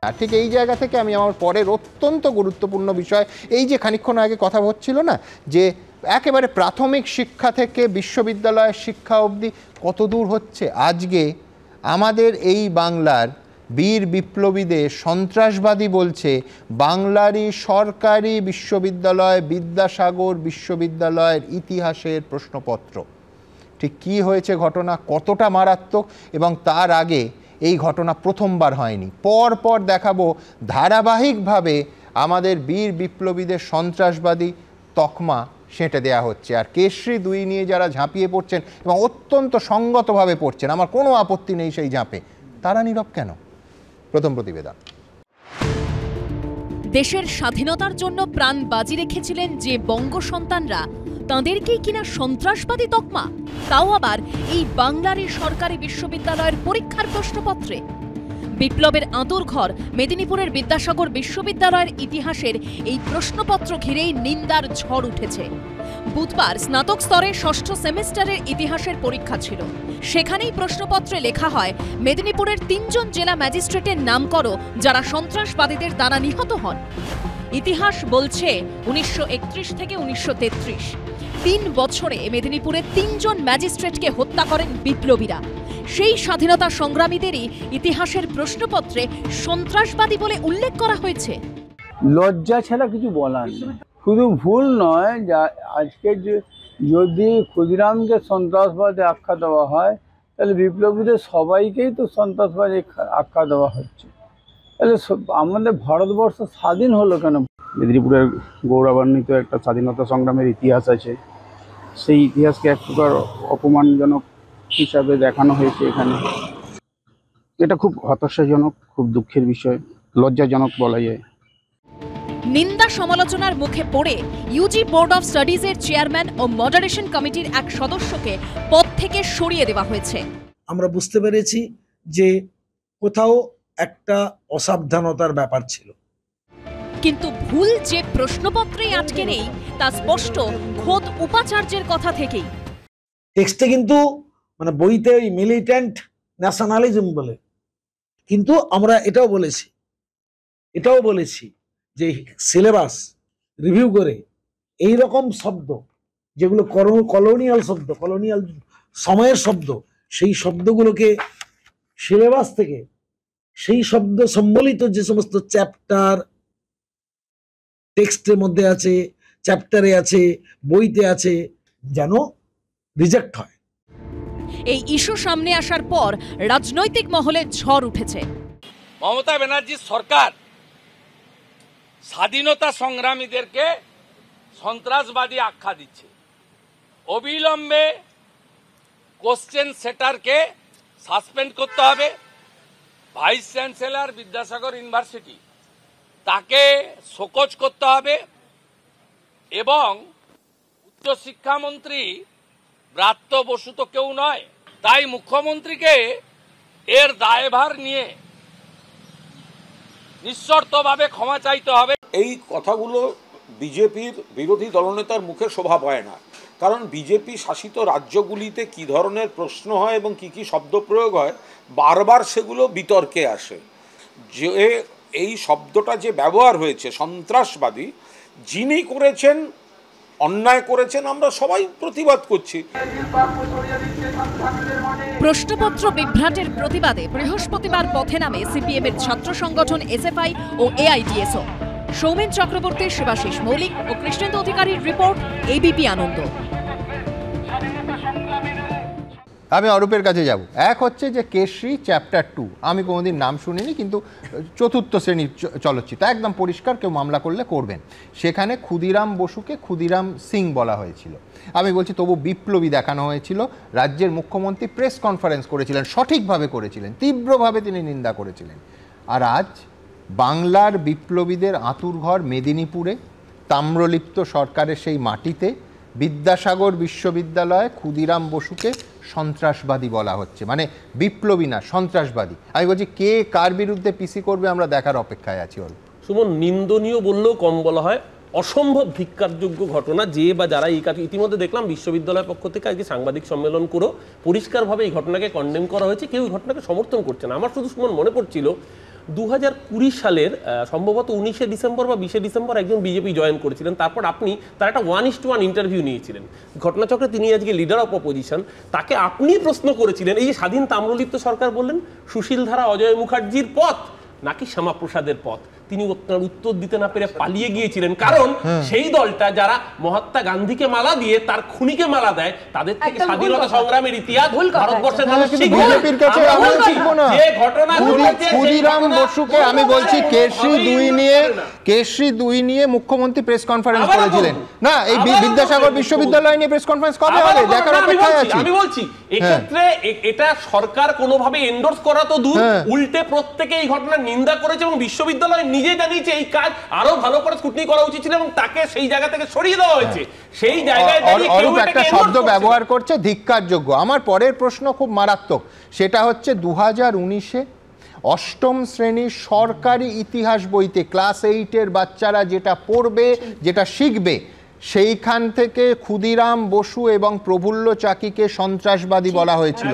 আর ঠিক এই জায়গা থেকে আমি আমার পরের অত্যন্ত গুরুত্বপূর্ণ বিষয়, এই যে খানিকক্ষণ আগে কথা হচ্ছিল না যে একেবারে প্রাথমিক শিক্ষা থেকে বিশ্ববিদ্যালয়ের শিক্ষা অবধি কত দূর হচ্ছে। আজকে আমাদের এই বাংলার বীর বিপ্লবীদের সন্ত্রাসবাদী বলছে বাংলারই সরকারি বিশ্ববিদ্যালয় বিদ্যাসাগর বিশ্ববিদ্যালয়ের ইতিহাসের প্রশ্নপত্র। ঠিক কী হয়েছে ঘটনা, কতটা মারাত্মক, এবং তার আগে এই ঘটনা প্রথমবার হয়নি। পর পর দেখাবো ধারাবাহিকভাবে আমাদের বীর বিপ্লবীদের সন্ত্রাসবাদী তকমা সেঁটে দেয়া হচ্ছে। আর কেশরী 2 নিয়ে যারা ঝাঁপিয়ে পড়ছেন এবং অত্যন্ত সঙ্গতভাবে পড়ছেন, আমার কোনো আপত্তি নেই সেই ঝাঁপে, তারা নীরব কেন? প্রথম প্রতিবেদন। দেশের স্বাধীনতার জন্য প্রাণ বাজি রেখেছিলেন যে বঙ্গ সন্তানরা, তাঁদেরকেই কিনা সন্ত্রাসবাদী তকমা, তাও আবার এই বাংলারই সরকারি বিশ্ববিদ্যালয়ের পরীক্ষার প্রশ্নপত্রে। বিপ্লবের আঁতুড়ঘর মেদিনীপুরের বিদ্যাসাগর বিশ্ববিদ্যালয়ের ইতিহাসের এই প্রশ্নপত্র ঘিরেই নিন্দার ঝড় উঠেছে। বুধবার স্নাতক স্তরে 6ষ্ঠ সেমিস্টারের ইতিহাসের পরীক্ষা ছিল। সেখানেই প্রশ্নপত্রে লেখা হয় মেদিনীপুরের 3 জন জেলা ম্যাজিস্ট্রেটের নাম করো যারা সন্ত্রাসবাদীদের দ্বারা নিহত হন। ইতিহাস বলছে 1931 থেকে 1933 3 বছরে মেদিনীপুরে 3 জন ম্যাজিস্ট্রেটকে হত্যা করেন বিপ্লবীরা। সেই স্বাধীনতা সংগ্রামীদেরই ইতিহাসের প্রশ্নপত্রে সন্ত্রাসবাদী বলে উল্লেখ করা হয়েছে। লজ্জা ছাড়া কিছু বলার নেই। শুধু ভুল নয়, যা আজকে যদি ক্ষুদিরামকে সন্ত্রাসবাদী আখ্যা দেওয়া হয়, তাহলে বিপ্লবীদের সবাইকেই তো সন্ত্রাসবাদী আখ্যা দেওয়া হচ্ছে। তাহলে আমাদের ভারতবর্ষ স্বাধীন হলো কেন? মেদিনীপুরের গৌরবান্বিত একটা স্বাধীনতা সংগ্রামের ইতিহাস আছে, সেই ইতিহাসকে এক প্রকার অপমানজনক হিসাবে দেখানো হয়েছে এখানে। এটা খুব হতাশাজনক, খুব দুঃখের বিষয়, লজ্জাজনক বলা যায়। নিন্দা সমালোচনার মুখে পড়ে ইউজি বোর্ড অফ স্টাডিজের চেয়ারম্যান ও মডারেশন কমিটির এক সদস্যকে পদ থেকে সরিয়ে দেওয়া হয়েছে। আমরা বুঝতে পেরেছি যে কোথাও একটা অসাবধানতার ব্যাপার ছিল, কিন্তু ভুল যে প্রশ্নপত্রেই আটকে নেই তা স্পষ্ট খোদ উপাচার্যের কথা থেকেই। টেক্সটে কিন্তু মানে বইতে ওই মিলিট্যান্ট ন্যাশনালিজম বলে, কিন্তু আমরা এটাও বলেছি যে সিলেবাস রিভিউ করে এই রকম শব্দ যেগুলো কলোনিয়াল শব্দ, কলোনিয়াল সময়ের শব্দ, সেই শব্দগুলোকে সিলেবাস থেকে সেই শব্দ সম্বলিত যে সমস্ত চ্যাপ্টার টেক্সটের মধ্যে আছে, চ্যাপ্টারে আছে, বইতে আছে, যেন রিজেক্ট হয়। এই ইস্যু সামনে আসার পর রাজনৈতিক মহলে ঝড় উঠেছে। মমতা ব্যানার্জির সরকার স্বাধীনতা সংগ্রামীদেরকে সন্ত্রাসবাদী আখ্যা দিচ্ছে। অবিলম্বে কোশ্চেন সেটারকে সাসপেন্ড করতে হবে। ভাইস চ্যান্সেলর বিদ্যাসাগর ইউনিভার্সিটি তাকে শোকজ করতে হবে এবং উচ্চশিক্ষামন্ত্রী ব্রাত্য বসু তো কেউ নয়, তাই মুখ্যমন্ত্রীকে এর দায়ভার নিয়ে নিঃশর্তভাবে ক্ষমা চাইতে হবে। এই কথাগুলো বিজেপির বিরোধী দলনেতার মুখে শোভা পায় না, কারণ বিজেপি শাসিত রাজ্যগুলিতে কি ধরনের প্রশ্ন হয় এবং কি কি শব্দ প্রয়োগ হয় বারবার সেগুলো বিতর্কে আসে। যে এই শব্দটা যে ব্যবহার হয়েছে সন্ত্রাসবাদী, যিনি করেছেন, অন্যায় করেছেন, আমরা সবাই প্রতিবাদ করছি। প্রশ্নপত্র বিভ্রাটের প্রতিবাদে বৃহস্পতিবার পথে নামে সিপিএম এর ছাত্র সংগঠন এসএফআই ও এআইডিএসও। সৌমেন চক্রবর্তী, শিবাশিস মৌলিক ও কৃষ্ণেন্দু অধিকারীর রিপোর্ট, এবিপি আনন্দ। আমি অরূপের কাছে যাব। এক হচ্ছে যে কেশরী চ্যাপ্টার 2, আমি কোনোদিন নাম শুনিনি, কিন্তু 4th শ্রেণীর চলচ্চিত্র, একদম পরিষ্কার, কেউ মামলা করলে করবেন। সেখানে ক্ষুদিরাম বসুকে ক্ষুদিরাম সিং বলা হয়েছিল। আমি বলছি তবু বিপ্লবী দেখানো হয়েছিল। রাজ্যের মুখ্যমন্ত্রী প্রেস কনফারেন্স করেছিলেন, সঠিকভাবে করেছিলেন, তীব্রভাবে তিনি নিন্দা করেছিলেন। আর আজ বাংলার বিপ্লবীদের আঁতুড়ঘর মেদিনীপুরে, তাম্রলিপ্ত সরকারের সেই মাটিতে বিদ্যাসাগর বিশ্ববিদ্যালয়ে ক্ষুদিরাম বসুকে সন্ত্রাসবাদী বলা হচ্ছে। মানে বিপ্লবী না, সন্ত্রাসবাদী। আমি বলছি কে কার বিরুদ্ধে পিসি করবে আমরা দেখার অপেক্ষায় আছি। সুমন, নিন্দনীয় বললেও কম বলা হয়, অসম্ভব ধিক্কারযোগ্য ঘটনা। যে বা যারা এই কাজ, ইতিমধ্যে দেখলাম বিশ্ববিদ্যালয়ের পক্ষ থেকে আজকে সাংবাদিক সম্মেলন করেও পরিষ্কারভাবে এই ঘটনাকে কন্ডেম করা হয়েছে, কেউ এই ঘটনাকে সমর্থন করছে না। আমার শুধু সুমন মনে পড়ছিল 2020 সালের সম্ভবত 19শে ডিসেম্বর বা 20শে ডিসেম্বর একজন বিজেপি জয়েন করেছিলেন, তারপর আপনি তার একটা 1:1 ইন্টারভিউ নিয়েছিলেন ঘটনাচক্রে। তিনি আজকে লিডার অফ অপোজিশন, তাকে আপনি প্রশ্ন করেছিলেন এই যে স্বাধীন তাম্রলিপ্ত সরকার বললেন সুশীলধারা অজয় মুখার্জির পথ নাকি শ্যামাপ্রসাদের পথ। তিনি উত্তর দিতে না পেরে পালিয়ে গিয়েছিলেন, কারণ সেই দলটা যারা মহাত্মা গান্ধীকে মালা দিয়ে তার খুনিকে মালা দেয় তাদের থেকে স্বাধীনতা সংগ্রামের ইতিহাস ভারতবর্ষের মানুষ শিখবে না। বিজেপির কাছে আমরা শিখবো না। যে ঘটনা ঘটেছে ক্ষুদিরাম বসুকে আমি বলছি কেশরী 2 নিয়ে মুখ্যমন্ত্রী প্রেস কনফারেন্স করেছিলেন না, এই বিদ্যাসাগর বিশ্ববিদ্যালয় নিয়ে প্রেস কনফারেন্স কবে হবে দেখার অপেক্ষায় আছি। আমি বলছি এক্ষেত্রে এটা সরকার কোনোভাবে এন্ডোর্স করা তো দূর, উল্টে প্রত্যেকে এই ঘটনার নিন্দা করেছে এবং বিশ্ববিদ্যালয় নিজে জানিয়েছে এই কাজ আরো ভালো করে স্ক্রুটিনি করা উচিত ছিল এবং তাকে সেই জায়গা থেকে সরিয়ে দেওয়া হয়েছে। সেই জায়গায় দাঁড়িয়ে কেউ একটা শব্দ ব্যবহার করছে ধিক্কারযোগ্য। আমার পরের প্রশ্ন খুব মারাত্মক, সেটা হচ্ছে 2019-এ 8ম শ্রেণীর সরকারি ইতিহাস বইতে ক্লাস 8-এর বাচ্চারা যেটা পড়বে, যেটা শিখবে, সেইখান থেকে ক্ষুদিরাম বসু এবং প্রফুল্ল চাকিকে সন্ত্রাসবাদী বলা হয়েছিল।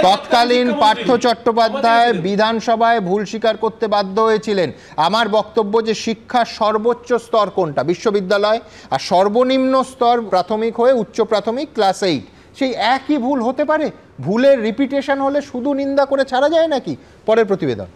তৎকালীন পার্থ চট্টোপাধ্যায় বিধানসভায় ভুল স্বীকার করতে বাধ্য হয়েছিলেন। আমার বক্তব্য যে শিক্ষার সর্বোচ্চ স্তর কোনটা, বিশ্ববিদ্যালয়, আর সর্বনিম্ন স্তর প্রাথমিক হয়ে উচ্চ প্রাথমিক ক্লাস 8, সেই একই ভুল হতে পারে? ভুলের রিপিটেশন হলে শুধু নিন্দা করে ছাড়া যায় নাকি? পরের প্রতিবেদন।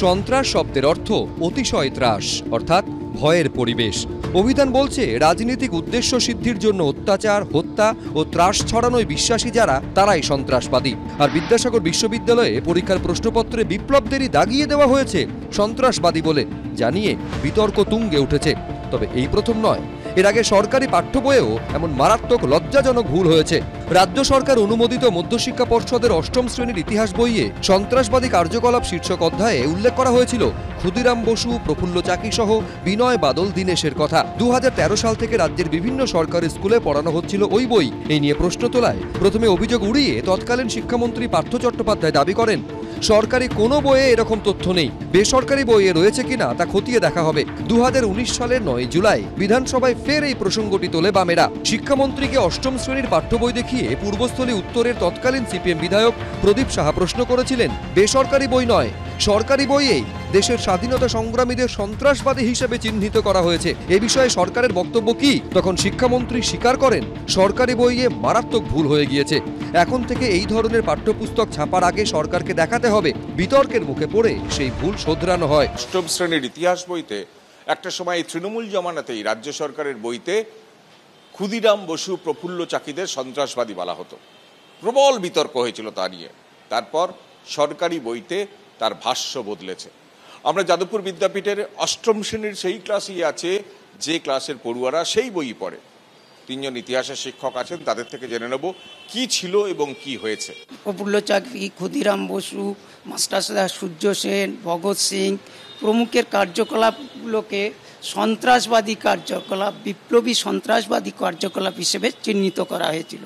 সন্ত্রাস শব্দের অর্থ অতিশয় ত্রাস, অর্থাৎ ভয়ের পরিবেশ। অভিধান বলছে রাজনৈতিক উদ্দেশ্য সিদ্ধির জন্য অত্যাচার, হত্যা ও ত্রাস ছড়ানোয় বিশ্বাসী যারা, তারাই সন্ত্রাসবাদী। আর বিদ্যাসাগর বিশ্ববিদ্যালয়ে পরীক্ষার প্রশ্নপত্রে বিপ্লবদেরই দাগিয়ে দেওয়া হয়েছে সন্ত্রাসবাদী বলে জানিয়ে বিতর্ক তুঙ্গে উঠেছে। তবে এই প্রথম নয়, এর আগে সরকারি পাঠ্য বইয়েও এমন মারাত্মক লজ্জাজনক ভুল হয়েছে। রাজ্য সরকার অনুমোদিত মধ্যশিক্ষা পর্ষদের 8ম শ্রেণীর ইতিহাস বইয়ে সন্ত্রাসবাদী কার্যকলাপ শীর্ষক অধ্যায়ে উল্লেখ করা হয়েছিল ক্ষুদিরাম বসু, প্রফুল্ল চাকি সহ বিনয় বাদল দীনেশের কথা। 2013 সাল থেকে রাজ্যের বিভিন্ন সরকারি স্কুলে পড়ানো হচ্ছিল ওই বই। এই নিয়ে প্রশ্ন তোলায় প্রথমে অভিযোগ উড়িয়ে তৎকালীন শিক্ষামন্ত্রী পার্থ চট্টোপাধ্যায় দাবি করেন সরকারি কোনো বইয়ে এরকম তথ্য নেই, বেসরকারি বইয়ে রয়েছে কিনা তা খতিয়ে দেখা হবে। 2019 সালের 9 জুলাই বিধানসভায় ফের এই প্রসঙ্গটি তোলে বামেরা। শিক্ষামন্ত্রীকে 8ম শ্রেণীর পাঠ্য বই দেখিয়ে পূর্বস্থলী উত্তরের তৎকালীন সিপিএম বিধায়ক প্রদীপ সাহা প্রশ্ন করেছিলেন বেসরকারি বই নয়, সরকারি বইয়েই দেশের স্বাধীনতা সংগ্রামীদের সন্ত্রাসবাদী হিসেবে চিহ্নিত করা হয়েছে। এ বিষয়ে সরকারের বক্তব্য কি? তখন শিক্ষামন্ত্রী স্বীকার করেন সরকারি বইয়ে মারাত্মক ভুল হয়ে গিয়েছে। এখন থেকে এই ধরনের পাঠ্যপুস্তক ছাপার আগে সরকারকে দেখাতে হবে বিতর্কের মুখে পড়ে সেই ভুল শোধরানো হয়। 8ম শ্রেণীর ইতিহাস বইতে একটা সময় তৃণমূল জমানাতেই রাজ্য সরকারের বইতে ক্ষুদিরাম বসু, প্রফুল্ল চাকিদের সন্ত্রাসবাদী বলা হতো। প্রবল বিতর্ক হয়েছিল তা নিয়ে। তারপর সরকারি বইতে তার ভাষ্য বদলেছে। আমরা যাদবপুর বিদ্যাপীঠের 8ম শ্রেণীর সেই ক্লাসই আছে যে ক্লাসের পড়ুয়ারা সেই বই পড়ে। 3 জন ইতিহাসের শিক্ষক আছেন, তাদের থেকে জেনে নেব কি ছিল এবং কি হয়েছে। প্রফুল্ল চাকি, ক্ষুদিরাম বসু, মাস্টার সূর্য সেন, ভগৎ সিং প্রমুখের কার্যকলাপগুলোকে সন্ত্রাসবাদী কার্যকলাপ, বিপ্লবী সন্ত্রাসবাদী কার্যকলাপ হিসেবে চিহ্নিত করা হয়েছিল।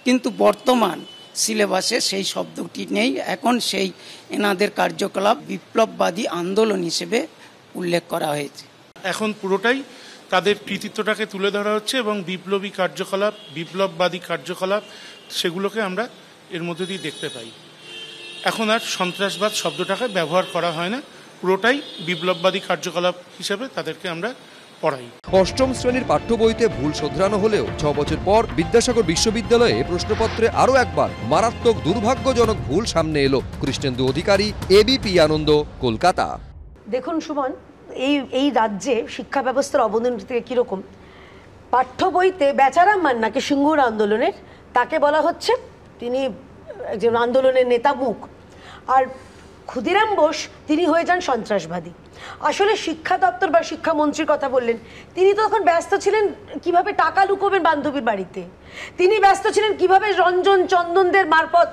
কিন্তু বর্তমান সিলেবাসে সেই শব্দটি নেই। এখন সেই এনাদের কার্যকলাপ বিপ্লববাদী আন্দোলন হিসেবে উল্লেখ করা হয়েছে। এখন পুরোটাই তাদের কৃতিত্বটাকে তুলে ধরা হচ্ছে এবং বিপ্লবী কার্যকলাপ, বিপ্লববাদী কার্যকলাপ সেগুলোকে আমরা এর মধ্যে দিয়ে দেখতে পাই। এখন আর সন্ত্রাসবাদ শব্দটাকে ব্যবহার করা হয় না, পুরোটাই বিপ্লববাদী কার্যকলাপ হিসেবে তাদেরকে আমরা পড়াই। 8ম শ্রেণীর পাঠ্য বইতে ভুল শোধরানো হলেও 6 বছর পর বিদ্যাসাগর বিশ্ববিদ্যালয়ে প্রশ্নপত্রে আরও একবার মারাত্মক দুর্ভাগ্যজনক ভুল সামনে এলো। কৃষ্ণেন্দু অধিকারী, এবিপি আনন্দ, কলকাতা। দেখুন সুমন, এই রাজ্যে শিক্ষা ব্যবস্থার অবনতি থেকে কীরকম, পাঠ্য বইতে বেচারাম মান্নাকে সিঙ্গুর আন্দোলনের তাকে বলা হচ্ছে তিনি একজন আন্দোলনের নেতা মুখ, আর ক্ষুদিরাম বোস তিনি হয়ে যান সন্ত্রাসবাদী। আসলে শিক্ষা দপ্তর বা শিক্ষামন্ত্রীর কথা বললেন, তিনি তো তখন ব্যস্ত ছিলেন কিভাবে টাকা লুকোবেন বান্ধবীর বাড়িতে, তিনি ব্যস্ত ছিলেন কিভাবে রঞ্জন চন্দনদের মারফত,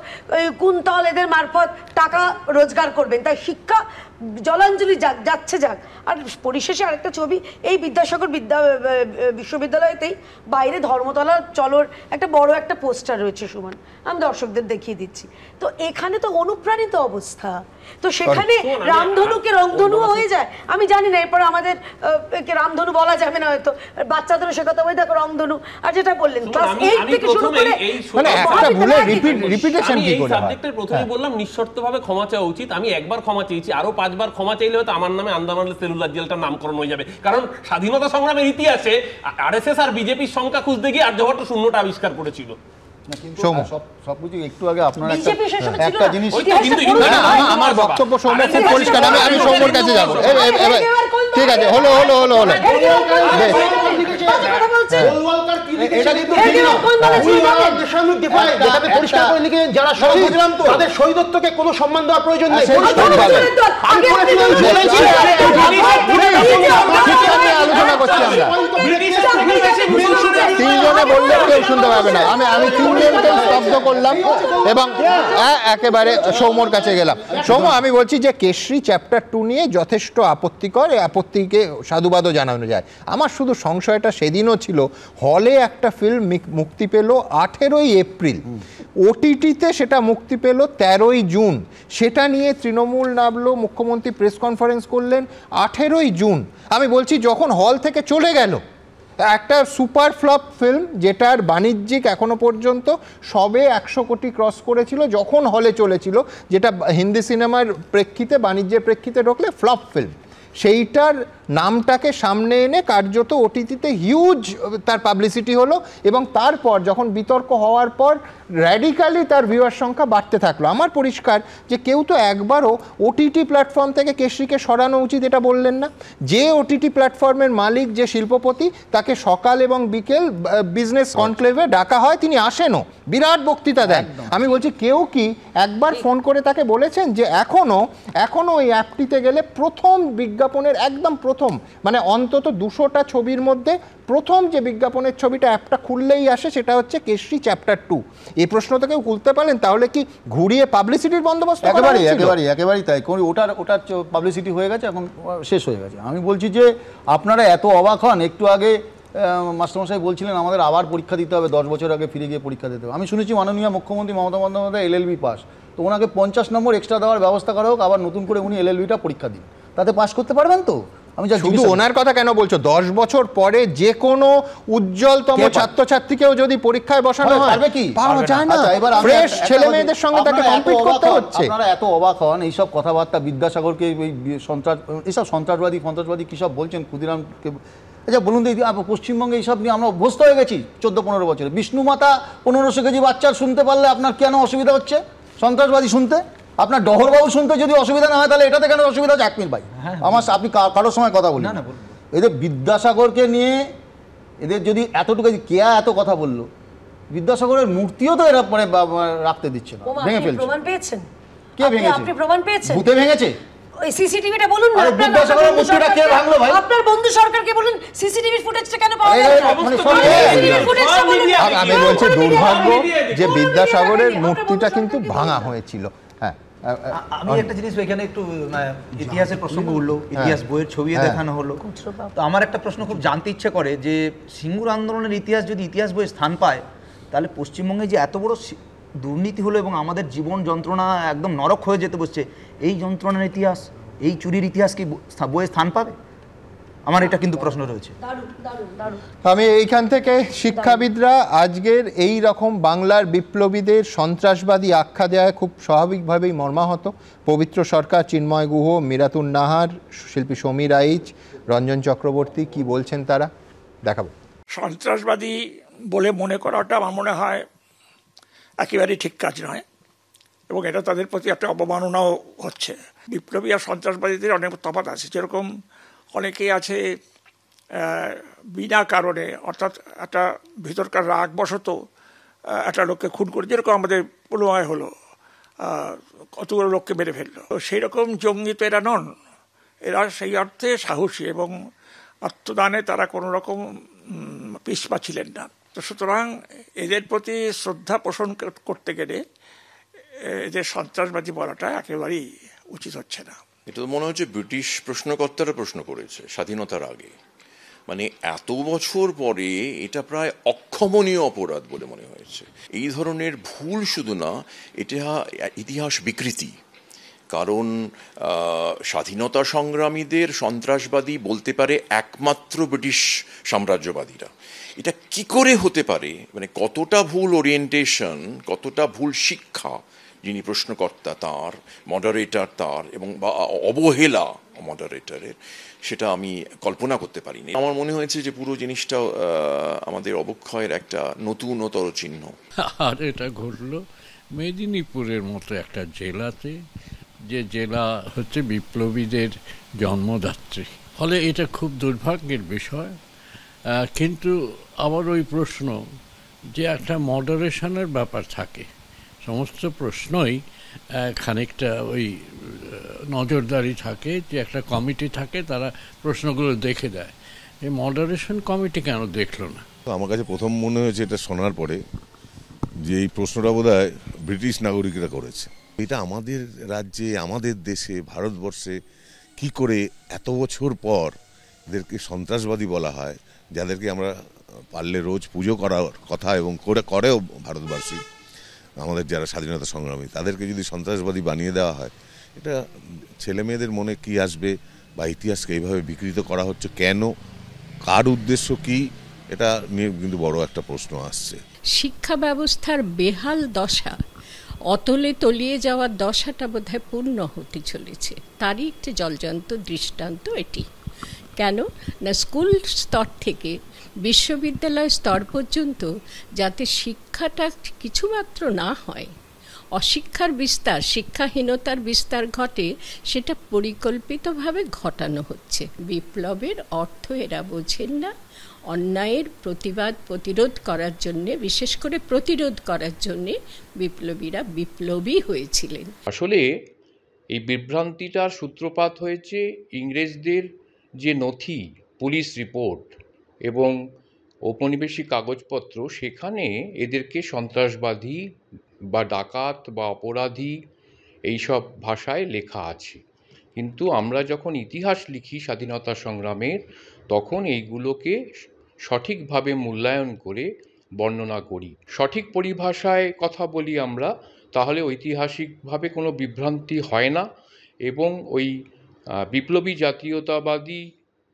কুন্তল এদের মারফত টাকা রোজগার করবেন। তাই শিক্ষা জলাঞ্জলি যাচ্ছে যাক। আর পরিশেষে আরেকটা ছবি, এই বিদ্যাসাগর বিশ্ববিদ্যালয়তেই বাইরে ধর্মতলা চলোর একটা বড় একটা পোস্টার রয়েছে সুমন, আমি দর্শকদের দেখিয়ে দিচ্ছি। তো এখানে তো অনুপ্রাণিত অবস্থা, তো সেখানে রামধনুকে রংধনু হয়ে যায়। আমি জানি না এরপর আমাদের রামধনু বলা যাবে না, হয়তো বাচ্চাদেরও সে কথা বলে দেখো রংধনু। আর যেটা বললেন ক্লাস সাবজেক্টের প্রথমেই বললাম নিঃশর্তভাবে ক্ষমা চাওয়া উচিত। আমি একবার ক্ষমা চেয়েছি, আরো 5 বার ক্ষমা চাইলে হয়তো আমার নামে আন্দামান সেলুলার জেলটার নামকরণ হয়ে যাবে। কারণ স্বাধীনতা সংগ্রামের ইতিহাসে আরএসএস আর বিজেপির সংখ্যা খুঁজতে গিয়ে আর্যভট্ট শূন্যটা আবিষ্কার করেছিল। সবকিছু একটু আগে আপনারা একটা জিনিস, আমার বক্তব্য সৌম্য খুব পরিষ্কার, আমি সৌম্যর কাছে যাবো। ঠিক আছে, হলো যারা তাদের শহীদত্বকে কোনো সম্মান দেওয়ার প্রয়োজন নেই। আলোচনা করছি আমরা, তিনজনে বললে কেউ শুনতে পাবে না। আমি তিনজনকে স্তব্ধ করলাম এবং একেবারে সৌম্যর কাছে গেলাম। সৌম্য, আমি বলছি যে কেশরী চ্যাপ্টার 2 নিয়ে যথেষ্ট আপত্তিকর, এই আপত্তিকে সাধুবাদও জানানো যায়। আমার শুধু সংশয়টা সেদিনও ছিল, হলে একটা ফিল্ম মুক্তি পেল 18ই এপ্রিল, ওটিটিতে সেটা মুক্তি পেল 13ই জুন, সেটা নিয়ে তৃণমূল নামলো, মুখ্যমন্ত্রী প্রেস কনফারেন্স করলেন 18ই জুন। আমি বলছি যখন হল থেকে চলে গেল একটা সুপার ফ্লপ ফিল্ম, যেটার বাণিজ্যিক এখনো পর্যন্ত সবে 100 কোটি ক্রস করেছিল যখন হলে চলেছিল, যেটা হিন্দি সিনেমার প্রেক্ষিতে বাণিজ্যের প্রেক্ষিতে ঢুকলে ফ্লপ ফিল্ম, সেইটার নামটাকে সামনে এনে কার্যত ওটিটিতে হিউজ তার পাবলিসিটি হলো এবং তারপর যখন বিতর্ক হওয়ার পর র্যাডিক্যালি তার ভিউয়ার সংখ্যা বাড়তে থাকলো। আমার পরিষ্কার যে কেউ তো একবারও ওটিটি প্ল্যাটফর্ম থেকে কেশরীকে সরানো উচিত এটা বললেন না। যে ওটিটি প্ল্যাটফর্মের মালিক, যে শিল্পপতি, তাকে সকাল এবং বিকেল বিজনেস কনক্লেভে ডাকা হয়, তিনি আসেনও, বিরাট বক্তৃতা দেন। আমি বলছি কেউ কি একবার ফোন করে তাকে বলেছেন যে এখনো এই অ্যাপটিতে গেলে প্রথম বিজ্ঞাপনের একদম প্রথম, মানে অন্তত 200টা ছবির মধ্যে প্রথম যে বিজ্ঞাপনের ছবিটা অ্যাপটা খুললেই আসে সেটা হচ্ছে কেশরী চ্যাপ্টার 2। এই প্রশ্ন তো কেউ খুলতে পারলেন, তাহলে কি ঘুরিয়ে পাবলিসিটির বন্দোবস্ত? একেবারেই তাই। ওটার পাবলিসিটি হয়ে গেছে, এখন শেষ হয়ে গেছে। আমি বলছি যে আপনারা এত অবাক হন, একটু আগে মাস্টারমশাই বলছিলেন আমাদের আবার পরীক্ষা দিতে হবে, 10 বছর আগে ফিরে গিয়ে পরীক্ষা দিতে হবে। আমি শুনেছি মাননীয় মুখ্যমন্ত্রী মমতা বন্দ্যোপাধ্যায় LLB পাস, তো ওনাকে 50 নম্বর এক্সট্রা দেওয়ার ব্যবস্থা করা হোক, আবার নতুন করে উনি LLBটা পরীক্ষা দিন, তাতে পাস করতে পারবেন তো? আমি শুধু ওনার কথা কেন বলছো, 10 বছর পরে যে কোনো উজ্জ্বলতম ছাত্রছাত্রীকেও যদি পরীক্ষায় বসানো হয় পাওয়া যায় না, ফ্রেশ ছেলে মেয়েদের সঙ্গে তাকে কম্পিট করতে হচ্ছে। আপনারা এত অবাক হন এইসব কথাবার্তা, বিদ্যাসাগরকে এইসব সন্ত্রাসবাদী কী সব বলছেন, ক্ষুদিরামকে। আচ্ছা বলুন তো, পশ্চিমবঙ্গে এইসব নিয়ে আমরা অভ্যস্ত হয়ে গেছি 14-15 বছরে। বিষ্ণু মাতা 1500 কেজি বাচ্চার শুনতে পারলে আপনার কেন অসুবিধা হচ্ছে সন্ত্রাসবাদী শুনতে? আপনার ডহরবাবু শুনতে যদি অসুবিধা না হয় তাহলে এটাতে কেন অসুবিধা হচ্ছে? 1 মিনিট ভাই, আপনি কারোর সময় কথা বলি না। এদের বিদ্যাসাগরকে নিয়ে এদের যদি এতটুকু কেয়া এত কথা বললো, বিদ্যাসাগরের মূর্তিও তো এরা মানে রাখতে দিচ্ছে না, ভেঙে ফেলছে। প্রমাণ পেয়েছেন? কে ভেঙেছে? আপনি প্রমাণ পেয়েছেন? ভূতে ভেঙেছে? ওই সিসিটিভিটা বলুন না। বিদ্যাসাগরের মূর্তিটা কে ভাঙলো ভাই? আপনার বন্ধু সরকারকে বলুন সিসিটিভির ফুটেজটা কেন পাওয়া গেল না? আমি বলছি দুর্ভাগ্য যে বিদ্যাসাগরের মূর্তিটা কিন্তু ভাঙা হয়েছিল। আমি একটা জিনিস এখানে একটু ইতিহাসের প্রসঙ্গ উঠলো, ইতিহাস বইয়ের ছবি দেখানো হলো, তো আমার একটা প্রশ্ন খুব জানতে ইচ্ছে করে যে সিঙ্গুর আন্দোলনের ইতিহাস যদি ইতিহাস বইয়ে স্থান পায়, তাহলে পশ্চিমবঙ্গে যে এত বড় দুর্নীতি হলো এবং আমাদের জীবন যন্ত্রণা একদম নরক হয়ে যেতে বসছে, এই যন্ত্রণার ইতিহাস, এই চুরির ইতিহাস কি বইয়ে স্থান পাবে? আমার এটা কিন্তু প্রশ্ন রয়েছে। আমি এইখান থেকে শিক্ষাবিদরা আজকের এই রকম বাংলার বিপ্লবীদের সন্ত্রাসবাদী আখ্যা দেওয়ায় খুব স্বাভাবিকভাবেই মর্মাহত। পবিত্র সরকার, চিন্ময় গুহ, মিরাতুন নাহার, শিল্পী সমীর আইচ, রঞ্জন চক্রবর্তী কি বলছেন তারা দেখাবো। সন্ত্রাসবাদী বলে মনে করাটা আমার মনে হয় একেবারেই ঠিক কাজ নয়, এবং এটা তাদের প্রতি একটা অবমাননাও হচ্ছে। বিপ্লবী আর সন্ত্রাসবাদীদের অনেক তফাৎ আছে। যেরকম অনেকেই আছে বিনা কারণে, অর্থাৎ একটা ভিতরকার রাগ বশত একটা লোককে খুন করে, যেরকম আমাদের পুলওয়ামায় হলো, কতগুলো লোককে মেরে ফেললো। তো সেই রকম জঙ্গি তো এরা নন, এরা সেই অর্থে সাহসী এবং আত্মদানে তারা কোনো রকম পিছপা ছিলেন না। তো সুতরাং এদের প্রতি শ্রদ্ধা পোষণ করতে গেলে এদের সন্ত্রাসবাদী বলাটা একেবারেই উচিত হচ্ছে না। এটা তো মনে হচ্ছে ব্রিটিশ প্রশ্নকর্তারা প্রশ্ন করেছে স্বাধীনতার আগে, মানে এত বছর পরে এটা প্রায় অক্ষমনীয় অপরাধ বলে মনে হয়েছে। এই ধরনের ভুল শুধু না, এটা ইতিহাস বিকৃতি, কারণ স্বাধীনতা সংগ্রামীদের সন্ত্রাসবাদী বলতে পারে একমাত্র ব্রিটিশ সাম্রাজ্যবাদীরা। এটা কি করে হতে পারে, মানে কতটা ভুল ওরিয়েন্টেশন, কতটা ভুল শিক্ষা যিনি প্রশ্নকর্তা তার, মডারেটর তার, এবং বা অবহেলা মডারেটরের, সেটা আমি কল্পনা করতে পারিনি। আমার মনে হয়েছে যে পুরো জিনিসটা আমাদের অবক্ষয়ের একটা নতুনতর চিহ্ন। আর এটা ঘটলো মেদিনীপুরের মতো একটা জেলাতে, যে জেলা হচ্ছে বিপ্লবীদের জন্মদাত্রী। ফলে এটা খুব দুর্ভাগ্যের বিষয়। কিন্তু আবার ওই প্রশ্ন যে একটা মডারেশনের ব্যাপার থাকে, সমস্ত প্রশ্নই খানিকটা ওই নজরদারি থাকে, যে একটা কমিটি থাকে তারা প্রশ্নগুলো দেখে দেয়। এই মডারেশন কমিটি কেন দেখলো না? আমার কাছে প্রথম মনে হয়েছে এটা শোনার পরে যে এই প্রশ্নটা বোধহয় ব্রিটিশ নাগরিকরা করেছে। এটা আমাদের রাজ্যে, আমাদের দেশে, ভারতবর্ষে কি করে এত বছর পর এদেরকে সন্ত্রাসবাদী বলা হয়, যাদেরকে আমরা পারলে রোজ পুজো করার কথা এবং করেও ভারতবাসী, আমাদের যারা স্বাধীনতা সংগ্রামী, তাদেরকে যদি সন্ত্রাসবাদী বানিয়ে দেওয়া হয়, এটা ছেলে মেয়েদের মনে কি আসবে, বা ইতিহাসকে এইভাবে বিকৃত করা হচ্ছে কেন, কার উদ্দেশ্য কি, এটা নিয়ে কিন্তু বড় একটা প্রশ্ন আসছে। শিক্ষা ব্যবস্থার বেহাল দশা, অতলে তলিয়ে যাওয়ার দশাটা বোধহয় পূর্ণ হতে চলেছে। তারই একটি জলজান্ত দৃষ্টান্ত এটি। কেন না, স্কুল স্তর থেকে বিশ্ববিদ্যালয় স্তর পর্যন্ত যাতে শিক্ষাটা কিছুমাত্র না হয়, অশিক্ষার বিস্তার, শিক্ষাহীনতার বিস্তার ঘটে, সেটা পরিকল্পিতভাবে ঘটানো হচ্ছে। বিপ্লবের অর্থ এরা বোঝেন না। অন্যায়ের প্রতিরোধ করার জন্যে, বিশেষ করে প্রতিরোধ করার জন্যে বিপ্লবীরা বিপ্লবী হয়েছিলেন। আসলে এই বিভ্রান্তিটার সূত্রপাত হয়েছে ইংরেজদের যে নথি, পুলিশ রিপোর্ট এবং ঔপনিবেশিক কাগজপত্র, সেখানে এদেরকে সন্ত্রাসবাদী বা ডাকাত বা অপরাধী এইসব ভাষায় লেখা আছে। কিন্তু আমরা যখন ইতিহাস লিখি স্বাধীনতা সংগ্রামের, তখন এইগুলোকে সঠিকভাবে মূল্যায়ন করে বর্ণনা করি, সঠিক পরিভাষায় কথা বলি আমরা, তাহলে ঐতিহাসিকভাবে কোনো বিভ্রান্তি হয় না এবং ওই বিপ্লবী জাতীয়তাবাদী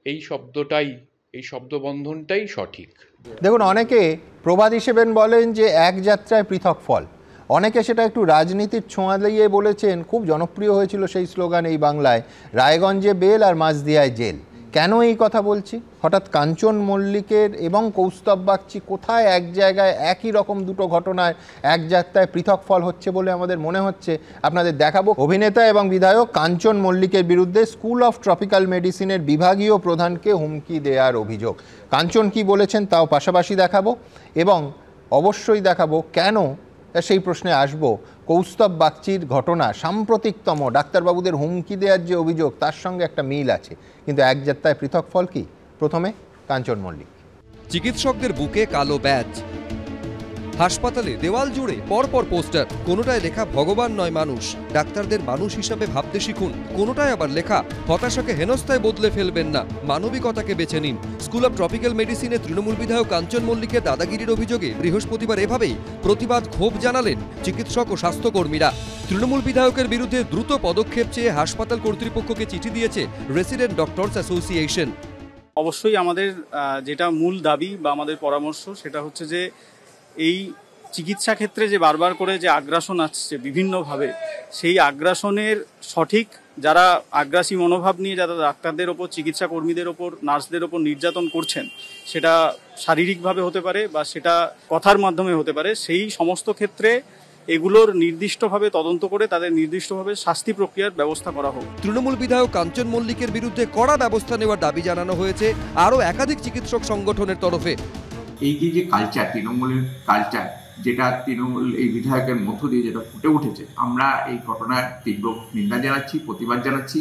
এই শব্দটাই, এই শব্দবন্ধনটাই সঠিক। দেখুন, অনেকে প্রবাদ হিসেবে বলেন যে এক যাত্রায় পৃথক ফল। অনেকে সেটা একটু রাজনীতির ছোঁয়া দিয়ে বলেছেন। খুব জনপ্রিয় হয়েছিল সেই স্লোগান এই বাংলায়, রায়গঞ্জে বেল আর মাঝদিয়ায় জেল। কেন এই কথা বলছি? হঠাৎ কাঞ্চন মল্লিকের এবং কৌস্তব বাগচি কোথায় এক জায়গায় একই রকম দুটো ঘটনায় এক যাত্রায় পৃথক ফল হচ্ছে বলে আমাদের মনে হচ্ছে আপনাদের দেখাবো। অভিনেতা এবং বিধায়ক কাঞ্চন মল্লিকের বিরুদ্ধে স্কুল অফ ট্রপিক্যাল মেডিসিনের বিভাগীয় প্রধানকে হুমকি দেওয়ার অভিযোগ। কাঞ্চন কি বলেছেন তাও পাশাপাশি দেখাবো, এবং অবশ্যই দেখাবো কেন সেই প্রশ্নে আসবো কৌস্তব বাগচির ঘটনা, সাম্প্রতিকতম ডাক্তারবাবুদের হুমকি দেওয়ার যে অভিযোগ, তার সঙ্গে একটা মিল আছে। কিন্তু এক যাত্রায় পৃথক ফল কি? প্রথমে কাঞ্চন মল্লিক। চিকিৎসকদের বুকে কালো ব্যাজ, হাসপাতালে দেওয়াল জুড়ে পরপর পোস্টার, কোনোটায় লেখা ভগবান নয় মানুষ, ডাক্তারদের মানুষ হিসাবে ভাবতে শিখুন, কোনোটায় আবার লেখা হতাশাকে হেনস্থায় বদলে ফেলবেন না, মানবিকতাকে বেছে নিন। স্কুল অফ ট্রপিক্যাল মেডিসিনে তৃণমূল বিধায়ক কাঞ্চন মল্লিকের দাদাগিরির অভিযোগে বৃহস্পতিবার এভাবেই প্রতিবাদ ক্ষোভ জানালেন চিকিৎসক ও স্বাস্থ্যকর্মীরা। তৃণমূল বিধায়কের বিরুদ্ধে দ্রুত পদক্ষেপ চেয়ে হাসপাতাল কর্তৃপক্ষকে চিঠি দিয়েছে রেসিডেন্ট ডক্টরস অ্যাসোসিয়েশন। অবশ্যই আমাদের যেটা মূল দাবি বা আমাদের পরামর্শ, সেটা হচ্ছে যে এই চিকিৎসা ক্ষেত্রে যে বারবার করে যে আগ্রাসন আসছে বিভিন্নভাবে, সেই আগ্রাসনের সঠিক, যারা আগ্রাসী মনোভাব নিয়ে যারা ডাক্তারদের ওপর, চিকিৎসা কর্মীদের ওপর, নার্সদের ওপর নির্যাতন করছেন, সেটা শারীরিকভাবে হতে পারে বা সেটা কথার মাধ্যমে হতে পারে, সেই সমস্ত ক্ষেত্রে এগুলোর নির্দিষ্টভাবে তদন্ত করে তাদের নির্দিষ্টভাবে শাস্তি প্রক্রিয়ার ব্যবস্থা করা হোক। তৃণমূল বিধায়ক কাঞ্চন মল্লিকের বিরুদ্ধে কড়া ব্যবস্থা নেওয়ার দাবি জানানো হয়েছে আরও একাধিক চিকিৎসক সংগঠনের তরফে। এই যে কালচার, তৃণমূলের কালচার, যেটা তৃণমূল এই বিধায়কের মধ্য দিয়ে যেটা ফুটে উঠেছে, আমরা এই ঘটনার তীব্র নিন্দা জানাচ্ছি, প্রতিবাদ জানাচ্ছি,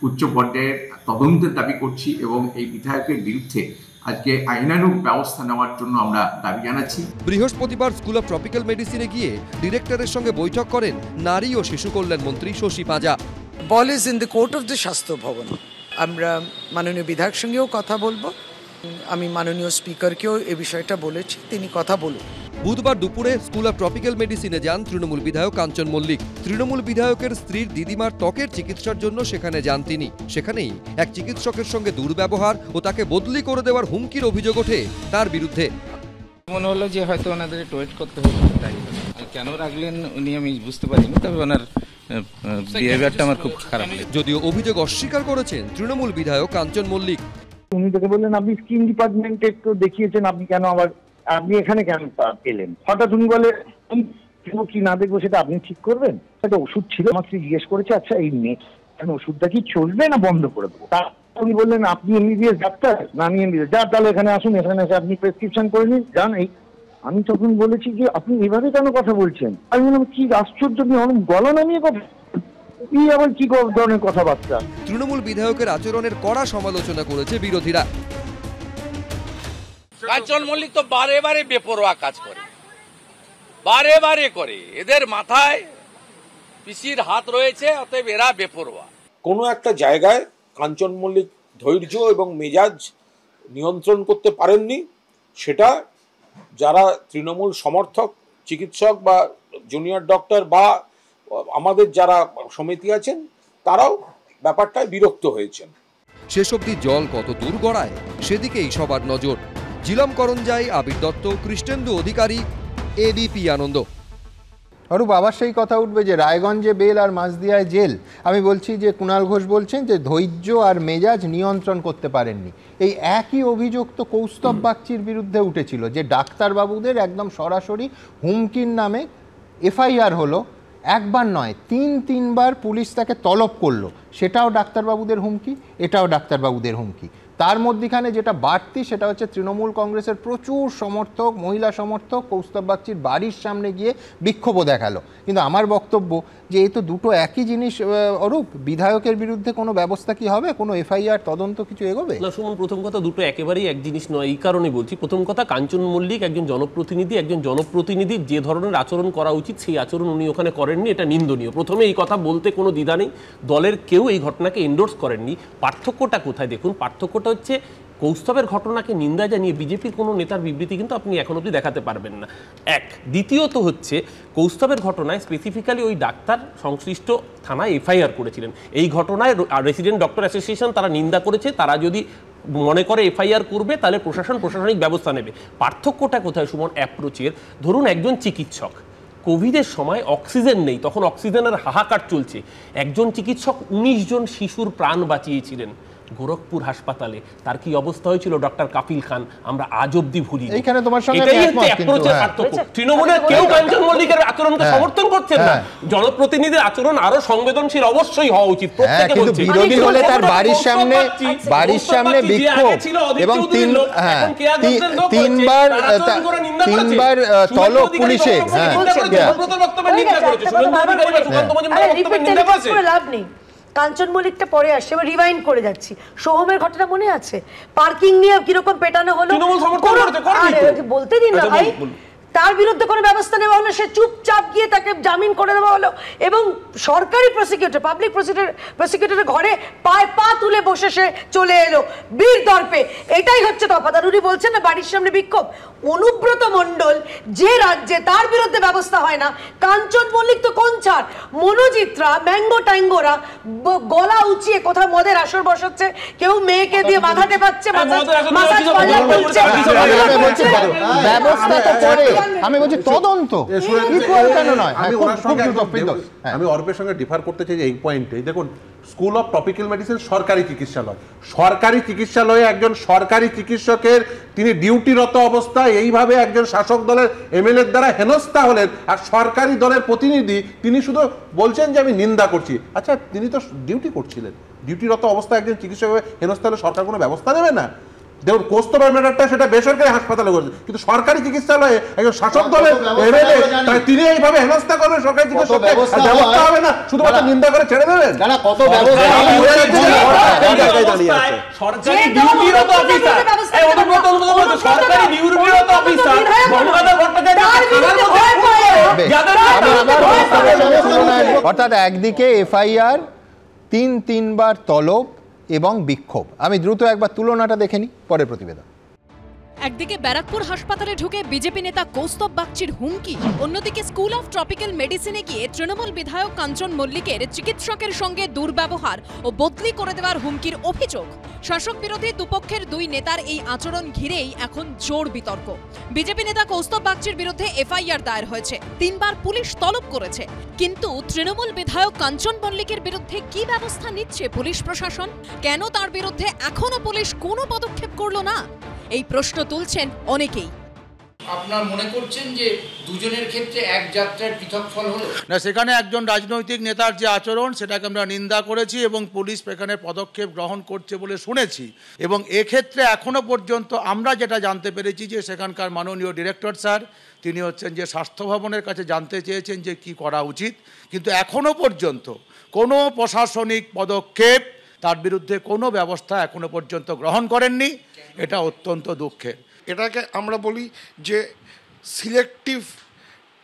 উচ্চ পর্যায়ের তদন্তের দাবি করছি এবং এই বিধায়কের বিরুদ্ধে আজকে আইনানুগ ব্যবস্থা নেওয়ার জন্য আমরা দাবি জানাচ্ছি। বৃহস্পতিবার স্কুল অফ ট্রপিক্যাল মেডিসিনে গিয়ে ডিরেক্টরের সঙ্গে বৈঠক করেন নারী ও শিশু কল্যাণ মন্ত্রী Shashi Panja. Ball is in the court of the Swasthya Bhavan. আমরা মাননীয় বিধায়ক সঙ্গেও কথা বলবো, আমি মাননীয় স্পিকারকেও এই বিষয়টা বলেছি, তিনি কথা বলুন। বুধবার দুপুরে স্কুল অফ ট্রপিক্যাল মেডিসিনে যান তৃণমূল বিধায়ক কাঞ্চন মল্লিক। তৃণমূল বিধায়কের স্ত্রীর দিদিমার ত্বকের চিকিৎসার জন্য সেখানে যান তিনি। সেখানেই এক চিকিৎসকের সঙ্গে দুর্ব্যবহার ও তাকে বদলি করে দেওয়ার হুমকির অভিযোগ ওঠে তার বিরুদ্ধে। মনে হলো যে হয়তো ওনাদের ওয়েট করতে হলো, তাই কেন রাখলেন উনি আমি বুঝতে পারিনি, তবে ওনার বিহেভিয়ারটা আমার খুব খারাপ লাগে। যদিও অভিযোগ অস্বীকার করেছেন তৃণমূল বিধায়ক কাঞ্চন মল্লিক। উনি তাকে বললেন আপনি স্কিন ডিপার্টমেন্টে তো দেখিয়েছেন, আপনি কেন আবার আপনি এখানে কেন পেলেন? হঠাৎ উনি বলে কি না দেখবো সেটা আপনি ঠিক করবেন। একটা ওষুধ ছিল, আমাকে জিজ্ঞেস করেছে আচ্ছা এই নেক্সট ওষুধটা কি চলবে না বন্ধ করে দেবো? উনি বললেন আপনি এমবিবিএস ডাক্তার না? আমি এমবিবিএস। যা তাহলে এখানে আসুন, এখানে এসে আপনি প্রেসক্রিপশন করে নিন, যান। এই আমি তখন বলেছি যে আপনি এভাবে কেন কথা বলছেন? আমি বললাম কি আশ্চর্য, আপনি গলা নামিয়ে কথা, এই আবার কি ধরনের কথাবার্তা? তৃণমূল বিধায়কের আচরণের কড়া সমালোচনা করেছে বিরোধীরা। কাঞ্চন মল্লিক তো বারে বারে বেপরোয়া কাজ করে, বারে বারে করে। এদের মাথায় পিসির হাত রয়েছে, অতএব এরা বেপরোয়া। কোনো একটা জায়গায় কাঞ্চন মল্লিক ধৈর্য এবং মেজাজ নিয়ন্ত্রণ করতে পারেননি, সেটা যারা তৃণমূল সমর্থক চিকিৎসক বা জুনিয়র ডক্টর বা আমাদের যারা সমিতি আছেন তারাও ব্যাপারটায় বিরক্ত হয়েছেন। শেষ অবধি জল কত দূর গড়ায় সেদিকেই সবার নজর। জিলম করঞ্জাই, আবির দত্ত, কৃষ্ণেন্দু অধিকারী, এবিপি আনন্দ। অরূপ, আবার সেই কথা উঠবে যে রায়গঞ্জে বেল আর মাঝদিয়ায় জেল। আমি বলছি যে কুণাল ঘোষ বলছেন যে ধৈর্য আর মেজাজ নিয়ন্ত্রণ করতে পারেননি। এই একই অভিযোগ তো কৌস্তব বাগচির বিরুদ্ধে উঠেছিল, যে ডাক্তারবাবুদের একদম সরাসরি হুমকির নামে এফআইআর হলো। একবার নয়, তিনবার পুলিশ তাকে তলব করলো। সেটাও ডাক্তারবাবুদের হুমকি, এটাও ডাক্তারবাবুদের হুমকি। তার মধ্যখানে যেটা বাড়তি সেটা হচ্ছে তৃণমূল কংগ্রেসের প্রচুর সমর্থক, মহিলা সমর্থক কৌস্তব বাগচির বাড়ির সামনে গিয়ে বিক্ষোভও দেখালো। কিন্তু আমার বক্তব্য যে এই তো দুটো একই জিনিস। অরূপ, বিধায়কের বিরুদ্ধে কোনো ব্যবস্থা কি হবে? কোনো এফআইআর তদন্ত কিছু এগোবে? না সুমন, প্রথম কথা দুটো একেবারেই এক জিনিস নয়। এই কারণে বলছি, প্রথম কথা কাঞ্চন মল্লিক একজন জনপ্রতিনিধির যে ধরনের আচরণ করা উচিত সেই আচরণ উনি ওখানে করেননি, এটা নিন্দনীয়। প্রথমে এই কথা বলতে কোনো দ্বিধা নেই। দলের কেউ এই ঘটনাকে এন্ডোর্স করেননি। পার্থক্যটা কোথায় দেখুন, পার্থক্যটা হচ্ছে কৌস্তবের ঘটনাকে নিন্দা জানিয়ে বিজেপির কোনো নেতার বিবৃতি কিন্তু আপনি এখন অবধি দেখাতে পারবেন না। এক, দ্বিতীয়ত হচ্ছে কৌস্তবের ঘটনায় স্পেসিফিক্যালি ওই ডাক্তার সংশ্লিষ্ট থানায় এফআইআর করেছিলেন। এই ঘটনায় রেসিডেন্ট ডক্টর অ্যাসোসিয়েশন তারা নিন্দা করেছে। তারা যদি মনে করে এফআইআর করবে তাহলে প্রশাসনিক ব্যবস্থা নেবে। পার্থক্যটা কোথায় সুমন? অ্যাপ্রোচের। ধরুন একজন চিকিৎসক, কোভিডের সময় অক্সিজেন নেই, তখন অক্সিজেনের হাহাকার চলছে। একজন চিকিৎসক 19 জন শিশুর প্রাণ বাঁচিয়েছিলেন গোরখপুর হাসপাতালে। তার কি অবস্থা হয়েছিল ডক্টর কাফিল খান, আমরা আজ অব্দি ভুলি। এইখানে তোমার সঙ্গে তৃণমূলের কেউ কাঞ্চন মল্লিকের আচরণকে সমর্থন করছেন না। জনপ্রতিনিধির আচরণ আরো সংবেদনশীল অবশ্যই হওয়া উচিত। প্রত্যেকে বলছে বিরোধী হলে তার বাড়ির সামনে বিক্ষোভ এবং তিনবার তলব পুলিশের। লাভ নেই, কাঞ্চন মল্লিকটা পরে আসছে, এবার রিভাইন্ড করে যাচ্ছি। সোহমের ঘটনা মনে আছে? পার্কিং নিয়ে কিরকম পেটানো হলো, বলতে দিন না ভাই। তার বিরুদ্ধে কোনো ব্যবস্থা নেওয়া হলো, সে চুপচাপ গিয়ে তাকে জামিন করে দেওয়া হলো। এবং সরকারি প্রসিকিউটর, পাবলিক প্রসিকিউটরের ঘরে পায়ে পা তুলে বসে সে চলে এলো বীর দর্পে। এটাই হচ্ছে তফাৎ। আর উনি বলছেন না বাড়ির সামনে বিক্ষোভ। অনুব্রত মণ্ডল যে রাজ্যে, তার বিরুদ্ধে ব্যবস্থা হয় না। কাঞ্চন মল্লিক তো কোন ছাড়, মনোজিতরা, ম্যাঙ্গো ট্যাঙ্গোরা গলা উঁচিয়ে কোথাও মদের আসর বসাচ্ছে, কেউ মেয়েকে দিয়ে মাথা টেপাচ্ছে, মাসাজ পার্লার করছে। ব্যবস্থা তো করে, আমি বলছি তদন্ত কেন নয়? আমি অর্পের সঙ্গে ডিফার করতে চাই এই পয়েন্টে। দেখুন, স্কুল অফ ট্রপিক্যাল মেডিসিন সরকারি চিকিৎসালয়। সরকারি চিকিৎসালয়ে একজন সরকারি চিকিৎসকের তিনি ডিউটিরত অবস্থায় এইভাবে একজন শাসক দলের এমএলএর দ্বারা হেনস্থা হলেন, আর সরকারি দলের প্রতিনিধি তিনি শুধু বলছেন যে আমি নিন্দা করছি। আচ্ছা, তিনি তো ডিউটি করছিলেন, ডিউটিরত অবস্থায় একজন চিকিৎসক হেনস্থা হলে সরকার কোনো ব্যবস্থা নেবে না? দেখুন, কৌস্তবের ম্যাটারটা সেটা বেসরকারি হাসপাতালে করেছে, কিন্তু সরকারি চিকিৎসালয়ে একজন শাসক দলের এমএলএ তিনি এইভাবে হেনস্থা করবেন সরকারি চিকিৎসককে, ব্যবস্থা হবে না, শুধুমাত্র নিন্দা করে ছেড়ে দেবেন? না, কত ব্যবস্থা দাঁড়িয়ে আছে। সরকারি ডিউটিরত অফিসার, এই অনুব্রত সরকারি ডিউটিরত অফিসার গঙ্গাধর ভট্টাচার্য। অর্থাৎ একদিকে এফআইআর, তিনবার তলব এবং বিক্ষোভ। আমি দ্রুত একবার তুলনাটা দেখে নিই, পরে প্রতিবেদন। একদিকে ব্যারাকপুর হাসপাতালে ঢুকে বিজেপি নেতা কৌস্তব বাগচির হুমকি, অন্যদিকে স্কুল অফ ট্রপিক্যাল মেডিসিনে গিয়ে তৃণমূল বিধায়ক কাঞ্চন মল্লিকের চিকিৎসকের সঙ্গে দুর্ব্যবহার ও বদলি করে দেওয়ার হুমকির অভিযোগ। শাসক বিরোধী দুপক্ষের দুই নেতার এই আচরণ ঘিরেই এখন জোর বিতর্ক। বিজেপি নেতা কৌস্তব বাগচির বিরুদ্ধে এফআইআর দায়ের হয়েছে, 3 বার পুলিশ তলব করেছে, কিন্তু তৃণমূল বিধায়ক কাঞ্চন মল্লিকের বিরুদ্ধে কি ব্যবস্থা নিচ্ছে পুলিশ প্রশাসন? কেন তার বিরুদ্ধে এখনো পুলিশ কোনো পদক্ষেপ করলো না? এই প্রশ্ন তুলছেন অনেকেই। আপনার মনে করছেন যে দুজনের ক্ষেত্রে এক যাত্রার পৃথক ফল হলো না? সেখানে একজন রাজনৈতিক নেতার যে আচরণ সেটাকে আমরা নিন্দা করেছি এবং পুলিশ সেখানে পদক্ষেপ গ্রহণ করছে বলে শুনেছি। এবং এক্ষেত্রে এখনো পর্যন্ত আমরা যেটা জানতে পেরেছি যে সেখানকার মাননীয় ডিরেক্টর স্যার তিনি হচ্ছেন যে স্বাস্থ্য ভবনের কাছে জানতে চেয়েছেন যে কি করা উচিত, কিন্তু এখনো পর্যন্ত কোনো প্রশাসনিক পদক্ষেপ তার বিরুদ্ধে কোনো ব্যবস্থা এখনো পর্যন্ত গ্রহণ করেননি। এটা অত্যন্ত দুঃখের। এটাকে আমরা বলি যে সিলেক্টিভ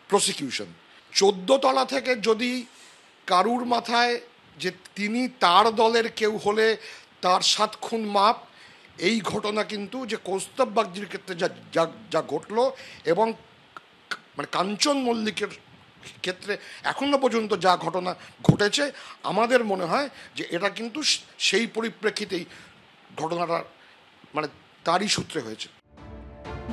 প্রসিকিউশন। 14 তলা থেকে যদি কারুর মাথায় যে তিনি তার দলের কেউ হলে তার 7 খুন মাপ, এই ঘটনা কিন্তু যে কৌস্তব বাগচির ক্ষেত্রে যা ঘটলো এবং মানে কাঞ্চন মল্লিকের ক্ষেত্রে এখনো পর্যন্ত যা ঘটনা ঘটেছে, আমাদের মনে হয় যে এটা কিন্তু সেই পরিপ্রেক্ষিতেই ঘটনাটা মানে তারই সূত্রে হয়েছে।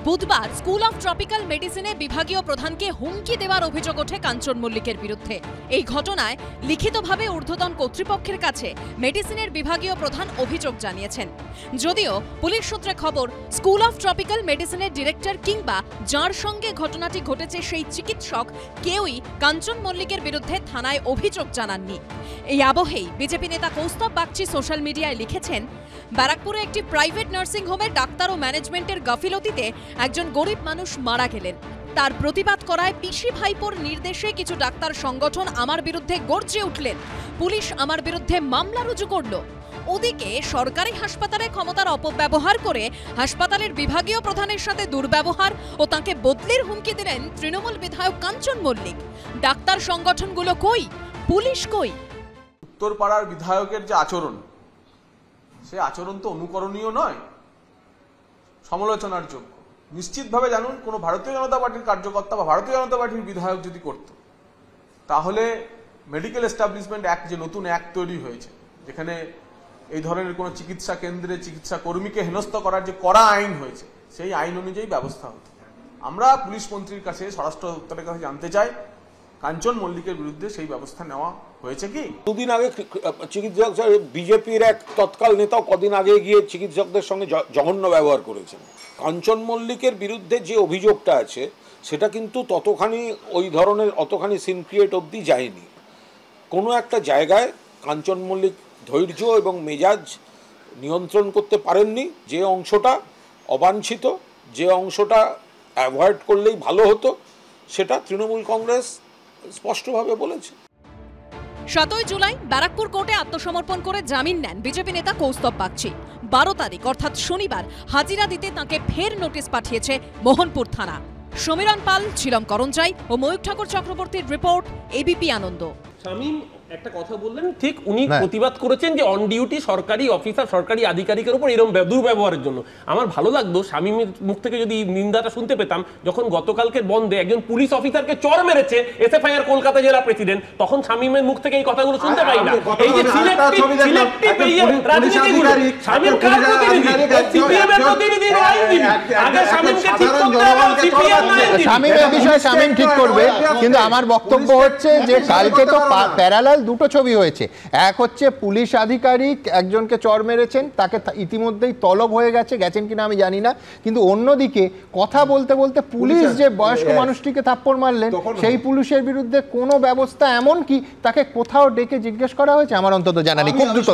বুধবার স্কুল অফ ট্রপিক্যাল মেডিসিনে বিভাগীয় প্রধানকে হুমকি দেওয়ার অভিযোগ ওঠে কাঞ্চন মল্লিকের বিরুদ্ধে। এই ঘটনায় লিখিতভাবে ঊর্ধ্বতন কর্তৃপক্ষের কাছে মেডিসিনের বিভাগীয় প্রধান অভিযোগ জানিয়েছেন। যদিও পুলিশ সূত্রে খবর, স্কুল অফ ট্রপিক্যাল মেডিসিনের ডিরেক্টর কিংবা যার সঙ্গে ঘটনাটি ঘটেছে সেই চিকিৎসক কেউই কাঞ্চন মল্লিকের বিরুদ্ধে থানায় অভিযোগ জানাননি। এই আবহেই বিজেপি নেতা কৌস্তব বাগচি সোশ্যাল মিডিয়ায় লিখেছেন, ব্যারাকপুরে একটি প্রাইভেট নার্সিং হোমে ডাক্তার ও ম্যানেজমেন্টের গাফিলতিতে একজন গরিব মানুষ মারা গেলেন। তার প্রতিবাদ করায় পিসি ভাইপোর নির্দেশে কিছু ডাক্তার সংগঠন আমার বিরুদ্ধে গর্জে উঠলেন। পুলিশ আমার বিরুদ্ধে মামলা রুজু করল। ওদিকে সরকারি হাসপাতালে ক্ষমতার অপব্যবহার করে হাসপাতালের বিভাগীয় প্রধানের সাথে দুর্ব্যবহার ও তাকে বদলির হুমকি দিলেন তৃণমূল বিধায়ক কাঞ্চন মল্লিক। ডাক্তার সংগঠনগুলো কই? পুলিশ কই? উত্তরপাড়ার বিধায়কের যে আচরণ, সে আচরণ তো অনুকরণীয় নয়, সমালোচনার যোগ্য। নিশ্চিতভাবে জানুন, কোনো ভারতীয় জনতা পার্টির কার্যকর্তা বা ভারতীয় জনতা পার্টির বিধায়ক যদি করত, তাহলে মেডিকেল এস্টাবলিশমেন্ট অ্যাক্ট, যে নতুন অ্যাক্ট তৈরি হয়েছে, যেখানে এই ধরনের কোনো চিকিৎসা কেন্দ্রে চিকিৎসা কর্মীকে হেনস্থা করার যে কড়া আইন হয়েছে, সেই আইন অনুযায়ী ব্যবস্থা হতো। আমরা পুলিশ মন্ত্রীর কাছে, স্বরাষ্ট্র দপ্তরের কাছে জানতে চাই, কাঞ্চন মল্লিকের বিরুদ্ধে সেই ব্যবস্থা নেওয়া হয়েছে কি? দুদিন আগে চিকিৎসক বিজেপির এক তৎকাল নেতা কদিন আগে গিয়ে চিকিৎসকদের সঙ্গে জঘন্য ব্যবহার করেছেন। কাঞ্চন মল্লিকের বিরুদ্ধে যে অভিযোগটা আছে সেটা কিন্তু ততখানি ওই ধরনের অতখানি সিন ক্রিয়েট অবধি যায়নি। কোনো একটা জায়গায় কাঞ্চন মল্লিক ধৈর্য এবং মেজাজ নিয়ন্ত্রণ করতে পারেননি। যে অংশটা অবাঞ্ছিত, যে অংশটা অ্যাভয়েড করলেই ভালো হতো, সেটা তৃণমূল কংগ্রেস স্পষ্টভাবে বলেছে। 7 জুলাই ব্যারাকপুর কোর্টে আত্মসমর্পণ করে জামিন নেন বিজেপি নেতা কৌস্তব বাগচি। 12 তারিখ অর্থাৎ শনিবার হাজিরা দিতে তাঁকে ফের নোটিশ পাঠিয়েছে মোহনপুর থানা। সমীরণ পাল, ছিলম করঞ্জাই ও ময়ূক ঠাকুর চক্রবর্তীর রিপোর্ট, এবিপি আনন্দ। শামীম একটা কথা বললেন, ঠিক উনি প্রতিবাদ করেছেন যে অন ডিউটি সরকারি অফিসার, সরকারি আধিকারিকের উপর এরকম দুর্ব্যবহারের জন্য। আমার ভালো লাগতো শামীমের মুখ থেকে যদি নিন্দাটা শুনতে পেতাম, যখন গতকালকের বন্ধে একজন পুলিশ অফিসারকে চড় মেরেছে এসএফআইআর কলকাতা জেলা প্রেসিডেন্ট, তখন শামীমের মুখ থেকে এই কথাগুলো শুনতে পাই না। এই যে সিলেক্টিভ এই রাজনীতিগুলো, শামীম কার প্রতিনিধি? সিপিএম এর প্রতিনিধি, আইনজীবী। আগে শামীমকে ঠিক করতে হবে, সিপিএম আইনজীবী। শামীমের বিষয়ে শামীম ঠিক করবে, কিন্তু আমার বক্তব্য হচ্ছে যে কালকে তো প্যারালাল দুটো ছবি হয়েছে। এক হচ্ছে পুলিশ আধিকারিক একজনকে চড় মেরেছেন, তাকে ইতিমধ্যেই তলব হয়ে গেছেন কিনা আমি জানি না, কিন্তু অন্যদিকে কথা বলতে বলতে পুলিশ যে বয়স্ক মানুষটিকে থাপ্পড় মারলেন, সেই পুলিশের বিরুদ্ধে কোনো ব্যবস্থা, এমন কি তাকে কোথাও ডেকে জিজ্ঞেস করা হয়েছে আমার অন্তত জানা নেই। খুব দ্রুত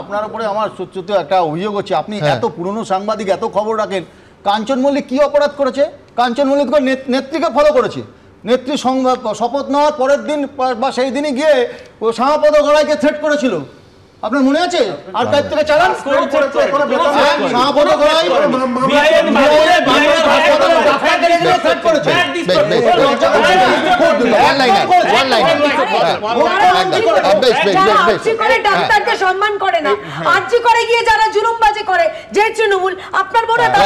আপনার উপরে আমার সত্যি একটা অভিযোগ হচ্ছে, আপনি এত পুরনো সাংবাদিক, এত খবর রাখেন, কাঞ্চন মল্লিক কি অপরাধ করেছে? কাঞ্চন মল্লিক নেত্রীকে ফলো করেছে। নেত্রী শপথ নেওয়ার পরের দিন বা সেই দিনই গিয়ে শ্যামাপদ গড়াইকে থ্রেট করেছিল। আপনার মনে আছে আর্কাইভ থেকে চালান ডাক্তারকে সম্মান করে না, আর্জি করে গিয়ে যারা জুলুমবাজি করে যে তৃণমূল, আপনার মনে হয়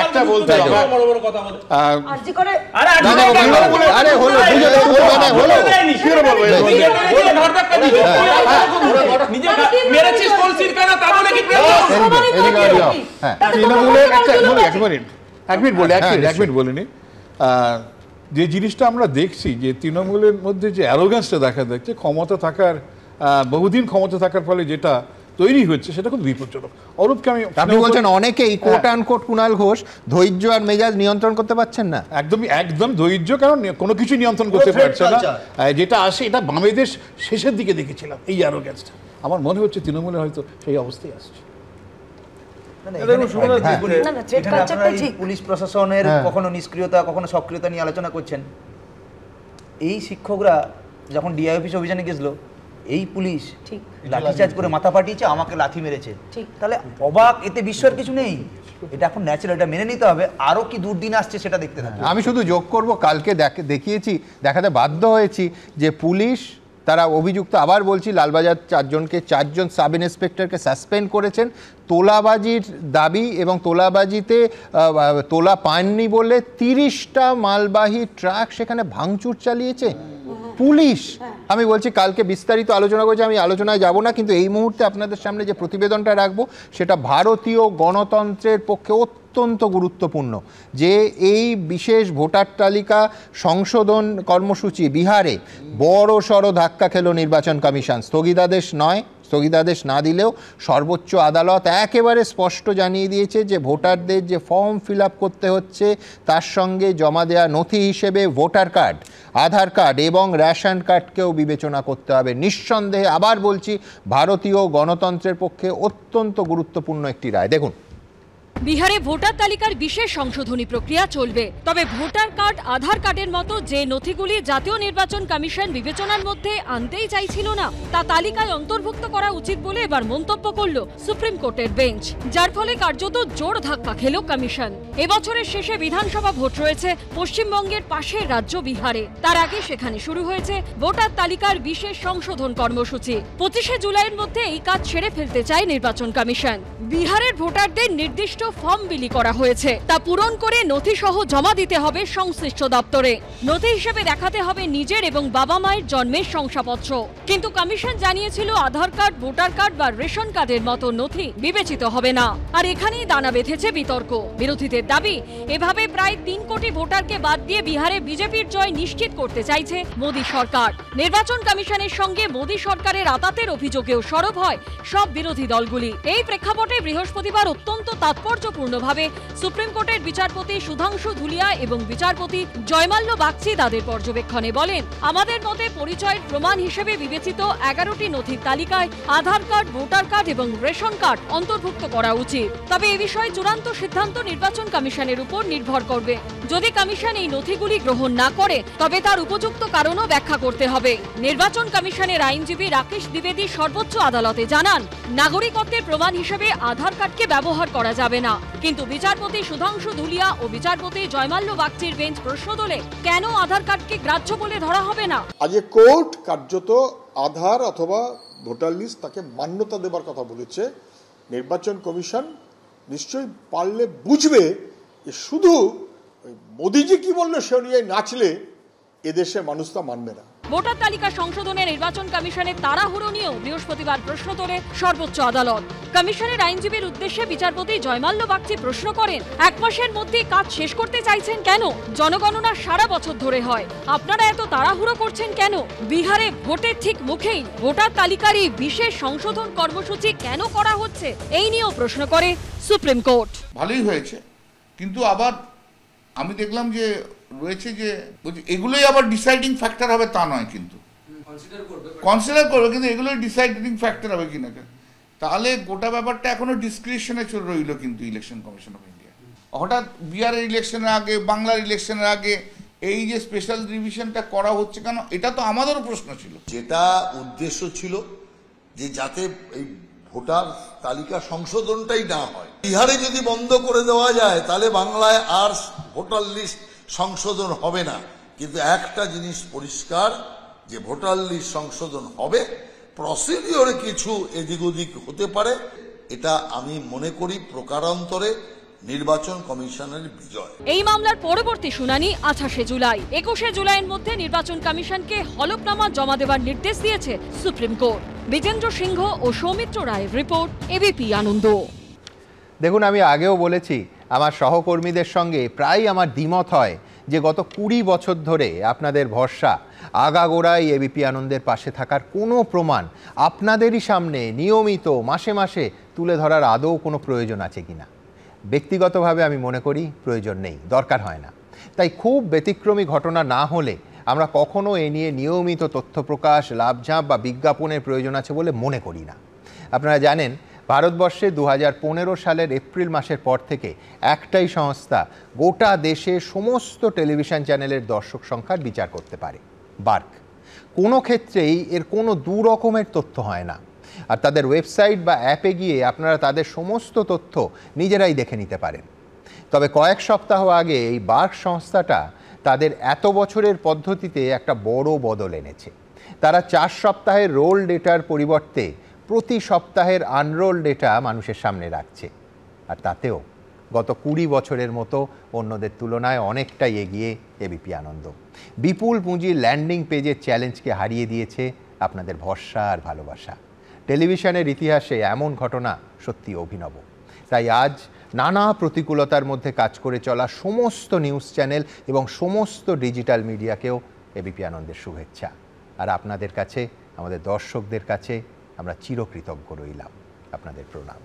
একটা বলতে আর্জি করে যে জিনিসটা আমরা দেখছি যে তৃণমূলের মধ্যে যে অ্যারোগ্যান্সটা দেখা যাচ্ছে, ক্ষমতা থাকার বহুদিন ক্ষমতা থাকার ফলে যেটা তৈরি হচ্ছে সেটা খুব বিপজ্জনক। অরূপকে আপনি বলছেন অনেকেই কোট আনকোট কুণাল ঘোষ ধৈর্য আর মেজাজ নিয়ন্ত্রণ করতে পারছেন না। একদম ধৈর্য, কারণ কোনো কিছু নিয়ন্ত্রণ করতে পারছে না। যেটা আসে এটা বামেদের শেষের দিকে দেখেছিলাম এই অ্যারোগ্যান্সটা। আমার মনে হচ্ছে তৃণমূলের হয়তো সেই অবস্থায় আসছে। পুলিশ প্রশাসনের কখনো নিষ্ক্রিয়তা কখনো সক্রিয়তা নিয়ে আলোচনা করছেন। এই শিক্ষকরা যখন ডিআই অফিস অভিযানে গেছিল, এই পুলিশ লাঠিচার্জ করে মাথা ফাটিয়েছে, আমাকে লাথি মেরেছে, তাহলে অবাক এতে বিশ্বের কিছু নেই। এটা এখন ন্যাচারাল, এটা মেনে নিতে হবে। আরো কি দুর্দিন আসছে সেটা দেখতে থাকবে। আমি শুধু যোগ করব, কালকে দেখাতে বাধ্য হয়েছি যে পুলিশ তারা অভিযুক্ত, আবার বলছি, লালবাজার 4 সাব ইন্সপেক্টরকে সাসপেন্ড করেছেন তোলাবাজির দাবি এবং তোলাবাজিতে তোলা পাননি বলে 30টা মালবাহী ট্রাক সেখানে ভাঙচুর চালিয়েছে পুলিশ। আমি বলছি কালকে বিস্তারিত আলোচনা করেছি, আমি আলোচনায় যাব না, কিন্তু এই মুহূর্তে আপনাদের সামনে যে প্রতিবেদনটা রাখবো সেটা ভারতীয় গণতন্ত্রের পক্ষে অত্যন্ত গুরুত্বপূর্ণ। যে এই বিশেষ ভোটার তালিকা সংশোধন কর্মসূচি বিহারে বড় সড় ধাক্কা খেল নির্বাচন কমিশন। স্থগিতাদেশ না দিলেও সর্বোচ্চ আদালত একেবারে স্পষ্ট জানিয়ে দিয়েছে যে ভোটারদের যে ফর্ম ফিল আপ করতে হচ্ছে তার সঙ্গে জমা দেওয়া নথি হিসেবে ভোটার কার্ড, আধার কার্ড এবং রেশন কার্ডকেও বিবেচনা করতে হবে। নিঃসন্দেহে আবার বলছি, ভারতীয় গণতন্ত্রের পক্ষে অত্যন্ত গুরুত্বপূর্ণ একটি রায়। দেখুন, বিহারে ভোটার তালিকার বিশেষ সংশোধনী প্রক্রিয়া চলবে, তবে ভোটার কার্ড, আধার কার্ডের মতো যে নথিগুলি জাতীয় নির্বাচন কমিশন বিবেচনার মধ্যে আনতেই চাইছিল না তা তালিকায় অন্তর্ভুক্ত করা উচিত বলে এবার মন্তব্য করল সুপ্রিম কোর্টের বেঞ্চ, যার ফলে কার্যত জোর ধাক্কা খেল কমিশন। এবছরের শেষে বিধানসভা ভোট রয়েছে পশ্চিমবঙ্গের পাশের রাজ্য বিহারে। তার আগে সেখানে শুরু হয়েছে ভোটার তালিকার বিশেষ সংশোধন কর্মসূচি। 25শে জুলাইয়ের মধ্যে এই কাজ সেরে ফেলতে চায় নির্বাচন কমিশন। বিহারের ভোটারদের নির্দিষ্ট ফর্ম বিলি করা হয়েছে, তা পূরণ করে নথি সহ জমা দিতে হবে সংশ্লিষ্ট দপ্তরে। নথি হিসেবে দেখাতে হবে নিজের এবং বাবা মায়ের জন্মের শংসাপত্র। কিন্তু কমিশন জানিয়েছিল আধার কার্ড, ভোটার কার্ড বা রেশন কার্ডের মতো নথি বিবেচিত হবে না। আর এখানেই দানা বেঁধেছে বিতর্ক। বিরোধীদের দাবি, এভাবে প্রায় 3 কোটি ভোটারকে বাদ দিয়ে বিহারে বিজেপির জয় নিশ্চিত করতে চাইছে মোদী সরকার। নির্বাচন কমিশনের সঙ্গে মোদী সরকারের আতাতের অভিযোগেও সরব হয় সব বিরোধী দলগুলি। এই প্রেক্ষাপটে বৃহস্পতিবার অত্যন্ত তাৎপর্যপূর্ণভাবে সুপ্রিম কোর্টের বিচারপতি সুধাংশু ধুলিয়া এবং বিচারপতি জয়মাল্য বাগচি তাদের পর্যবেক্ষণে বলেন, আমাদের মতে পরিচয়ের প্রমাণ হিসেবে বিবেচিত 11টি নথির তালিকায় আধার কার্ড, ভোটার কার্ড এবং রেশন কার্ড অন্তর্ভুক্ত করা উচিত। তবে এ বিষয়ে চূড়ান্ত সিদ্ধান্ত নির্বাচন কমিশনের উপর নির্ভর করবে। যদি কমিশন এই নথিগুলি গ্রহণ না করে তবে তার উপযুক্ত কারণও ব্যাখ্যা করতে হবে। নির্বাচন কমিশনের আইনজীবী রাকেশ দ্বিবেদী সর্বোচ্চ আদালতে জানান, নাগরিকত্বের প্রমাণ হিসেবে আধার কার্ডকে ব্যবহার করা যাবে না। কিন্তু বিচারপতি সুধাংশু ধুলিয়া ও বিচারপতি জয়মাল্য বাগচির বেঞ্চ প্রশ্ন তোলে, কেন আধার কার্ডকে গ্রাহ্য বলে ধরা হবে না? আজকে কোর্ট কার্যত আধার অথবা ভোটার লিস্ট তাকে মান্যতা দেবার কথা বলেছে। নির্বাচন কমিশন নিশ্চয়ই পারলে বুঝবে যে শুধু মোদিজি কি বললো সে অনুযায়ী নাচলে এদেশে মানুষ তা মানবে না। ভোটার তালিকা সংশোধনে নির্বাচন কমিশনের তাড়াহুড়ো নিয়েও বৃহস্পতিবার প্রশ্ন তোলে সর্বোচ্চ আদালত। কমিশনের আইনজীবীর উদ্দেশ্যে বিচারপতি জয়মাল্য বাগচি প্রশ্ন করেন, 1 মাসের মধ্যে কাজ শেষ করতে চাইছেন কেন? জনগণনা সারা বছর ধরে হয়, আপনারা এত তাড়াহুড়ো করছেন কেন? বিহারে ভোটের ঠিক মুখেই ভোটার তালিকার এই বিশেষ সংশোধন কর্মসূচি কেন করা হচ্ছে, এই নিয়েও প্রশ্ন করে সুপ্রিম কোর্ট। ভালোই হয়েছে, কিন্তু আবার আমি দেখলাম যে রয়েছে যে এগুলোই আবার ডিসাইডিং ফ্যাক্টর হবে তা নয়, কিন্তু কনসিডার করবে, কিন্তু এগুলোই ডিসাইডিং ফ্যাক্টর হবে কিনা। তাহলে গোটা ব্যাপারটা এখনো ডিসক্রিপশনে চলে রইল। কিন্তু ইলেকশন কমিশন অফ ইন্ডিয়া হঠাৎ বিহারের ইলেকশনের আগে, বাংলার ইলেকশনের আগে এই যে স্পেশাল রিভিশনটা করা হচ্ছে কেন, এটা তো আমাদেরও প্রশ্ন ছিল। যেটা উদ্দেশ্য ছিল যে যাতে এই ভোটার তালিকা সংশোধনটাই না হয়। বিহারে যদি বন্ধ করে দেওয়া যায় তাহলে বাংলায় আর ভোটার লিস্ট সংশোধন হবে না, কিন্তু একটা জিনিস পরিষ্কার যে ভোটার লিস্ট সংশোধন হবে, প্রসিডিওরে কিছু এদিক ওদিক হতে পারে, এটা আমি মনে করি প্রকারান্তরে নির্বাচন কমিশনের বিজয়। এই মামলার পরবর্তী শুনানি 28শে জুলাই। 21শে জুলাইয়ের মধ্যে নির্বাচন কমিশনকে হলফনামা জমা দেওয়ার নির্দেশ দিয়েছে সুপ্রিম কোর্ট। বিজেন্দ্র সিংহ ও সৌমিত্র রায়ের রিপোর্ট, এবিপি আনন্দ। দেখুন, আমি আগেও বলেছি, আমার সহকর্মীদের সঙ্গে প্রায় আমার দ্বিমত হয় যে গত 20 বছর ধরে আপনাদের ভরসা, আগাগোড়াই এবিপি আনন্দের পাশে থাকার কোনো প্রমাণ আপনাদেরই সামনে নিয়মিত মাসে মাসে তুলে ধরার আদৌ কোনো প্রয়োজন আছে কিনা। ব্যক্তিগতভাবে আমি মনে করি প্রয়োজন নেই, দরকার হয় না। তাই খুব ব্যতিক্রমী ঘটনা না হলে আমরা কখনো এ নিয়ে নিয়মিত তথ্য প্রকাশ, লাভঝাঁপ বা বিজ্ঞাপনের প্রয়োজন আছে বলে মনে করি না। আপনারা জানেন, ভারতবর্ষে 2015 সালের এপ্রিল মাসের পর থেকে একটাই সংস্থা গোটা দেশে সমস্ত টেলিভিশন চ্যানেলের দর্শক সংখ্যার বিচার করতে পারে, বার্ক। কোনো ক্ষেত্রেই এর কোনো দু রকমের তথ্য হয় না। আর তাদের ওয়েবসাইট বা অ্যাপে গিয়ে আপনারা তাদের সমস্ত তথ্য নিজেরাই দেখে নিতে পারেন। তবে কয়েক সপ্তাহ আগে এই বার্ক সংস্থাটা তাদের এত বছরের পদ্ধতিতে একটা বড় বদল এনেছে। তারা 4 সপ্তাহের রোল ডেটার পরিবর্তে প্রতি সপ্তাহের আনরোল ডেটা মানুষের সামনে রাখছে। আর তাতেও গত 20 বছরের মতো অন্যদের তুলনায় অনেকটাই এগিয়ে এবিপি আনন্দ। বিপুল পুঁজির ল্যান্ডিং পেজের চ্যালেঞ্জকে হারিয়ে দিয়েছে আপনাদের ভরসা আর ভালোবাসা। টেলিভিশনের ইতিহাসে এমন ঘটনা সত্যি অভিনব। তাই আজ নানা প্রতিকূলতার মধ্যে কাজ করে চলা সমস্ত নিউজ চ্যানেল এবং সমস্ত ডিজিটাল মিডিয়াকেও এবিপি আনন্দের শুভেচ্ছা। আর আপনাদের কাছে, আমাদের দর্শকদের কাছে আমরা চিরকৃতজ্ঞ রইলাম। আপনাদের প্রণাম।